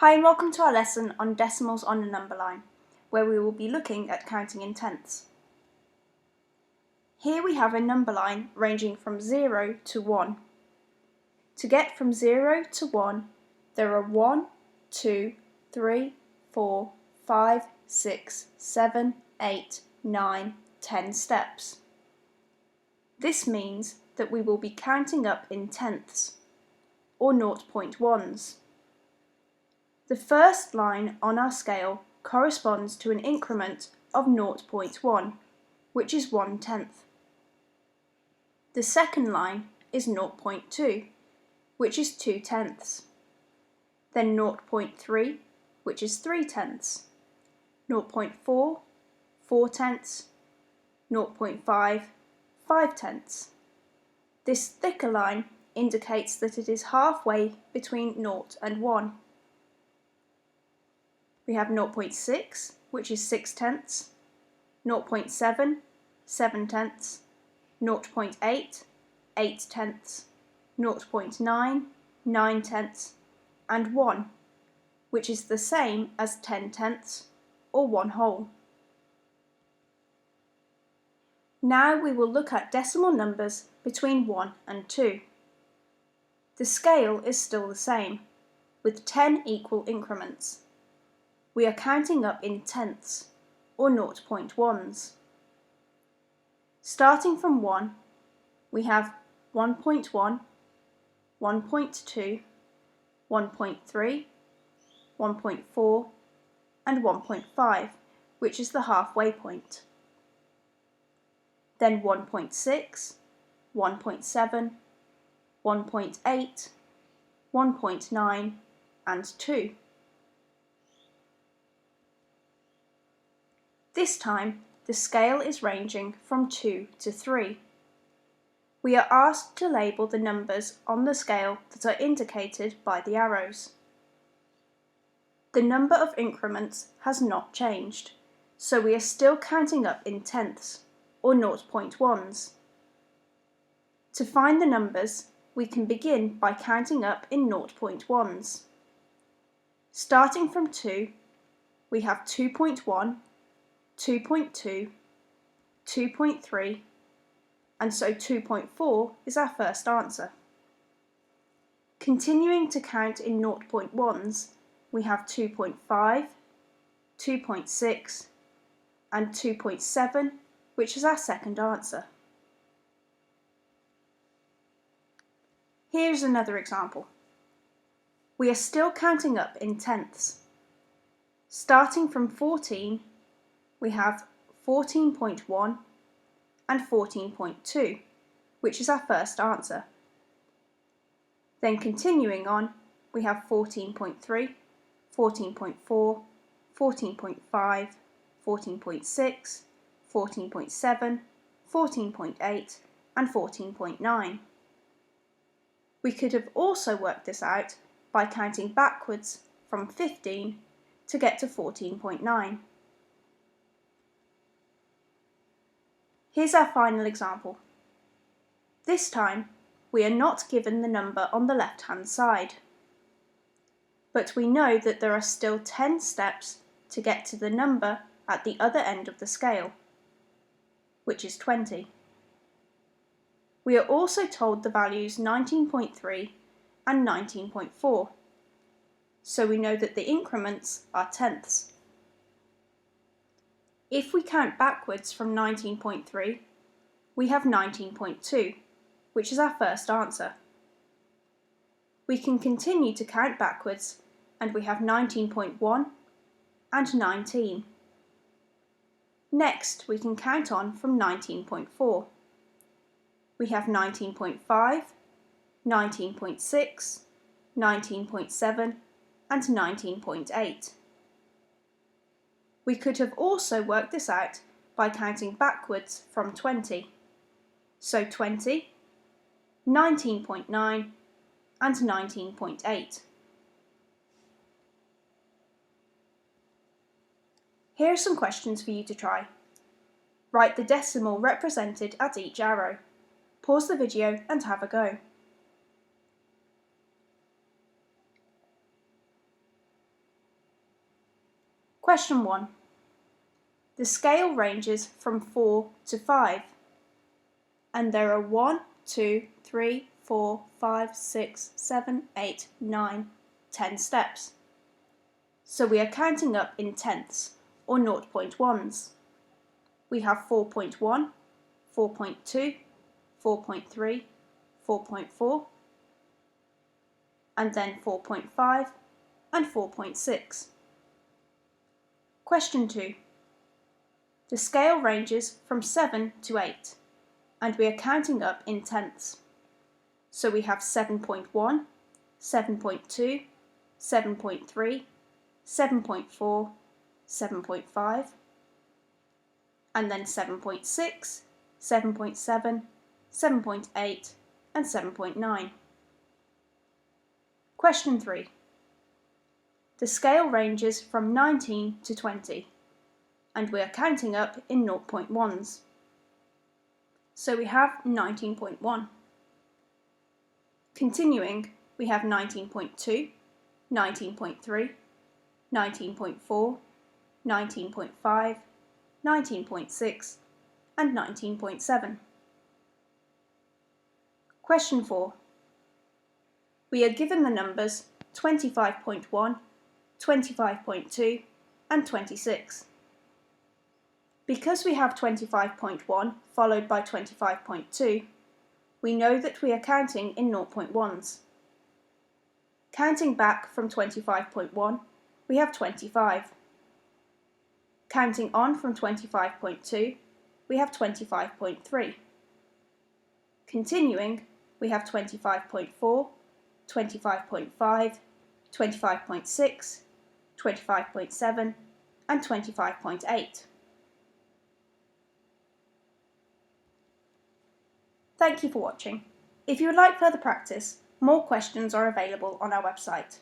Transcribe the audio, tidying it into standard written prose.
Hi and welcome to our lesson on decimals on a number line, where we will be looking at counting in tenths. Here we have a number line ranging from 0 to 1. To get from 0 to 1, there are 1, 2, 3, 4, 5, 6, 7, 8, 9, 10 steps. This means that we will be counting up in tenths, or 0.1s. The first line on our scale corresponds to an increment of 0.1, which is 1/10. The second line is 0.2, which is 2/10. Then 0.3, which is 3/10. 0.4, 4/10. 0.5, 5/10. This thicker line indicates that it is halfway between 0 and 1. We have 0.6, which is 6/10, 0.7, 7/10, 0.8, 8/10, 0.9, 9/10, and 1, which is the same as 10/10, or 1 whole. Now we will look at decimal numbers between 1 and 2. The scale is still the same, with 10 equal increments. We are counting up in tenths, or 0.1s. Starting from 1, we have 1.1, 1.2, 1.3, 1.4, and 1.5, which is the halfway point. Then 1.6, 1.7, 1.8, 1.9, and 2. This time, the scale is ranging from 2 to 3. We are asked to label the numbers on the scale that are indicated by the arrows. The number of increments has not changed, so we are still counting up in tenths, or 0.1s. To find the numbers, we can begin by counting up in 0.1s. Starting from 2, we have 2.1, 2.2, 2.3, and so 2.4 is our first answer. Continuing to count in 0.1s, we have 2.5, 2.6, and 2.7, which is our second answer. Here's another example. We are still counting up in tenths. Starting from 14, we have 14.1 and 14.2, which is our first answer. Then continuing on, we have 14.3, 14.4, 14.5, 14.6, 14.7, 14.8, and 14.9. We could have also worked this out by counting backwards from 15 to get to 14.9. Here's our final example. This time, we are not given the number on the left-hand side, but we know that there are still 10 steps to get to the number at the other end of the scale, which is 20. We are also told the values 19.3 and 19.4, so we know that the increments are tenths. If we count backwards from 19.3, we have 19.2, which is our first answer. We can continue to count backwards, and we have 19.1 and 19. Next, we can count on from 19.4. We have 19.5, 19.6, 19.7, and 19.8. We could have also worked this out by counting backwards from 20. So 20, 19.9, and 19.8. Here are some questions for you to try. Write the decimal represented at each arrow. Pause the video and have a go. Question 1. The scale ranges from 4 to 5, and there are 1, 2, 3, 4, 5, 6, 7, 8, 9, 10 steps. So we are counting up in tenths, or 0.1s. We have 4.1, 4.2, 4.3, 4.4, and then 4.5 and 4.6. Question 2. The scale ranges from 7 to 8, and we are counting up in tenths. So we have 7.1, 7.2, 7.3, 7.4, 7.5, and then 7.6, 7.7, 7.8, and 7.9. Question 3. The scale ranges from 19 to 20, and we are counting up in 0.1s. So we have 19.1. Continuing, we have 19.2, 19.3, 19.4, 19.5, 19.6, and 19.7. Question 4. We are given the numbers 25.1, 25.2, and 26. Because we have 25.1 followed by 25.2, we know that we are counting in 0.1s. Counting back from 25.1, we have 25. Counting on from 25.2, we have 25.3. Continuing, we have 25.4, 25.5, 25.6, 25.7, and 25.8. Thank you for watching. If you would like further practice, more questions are available on our website.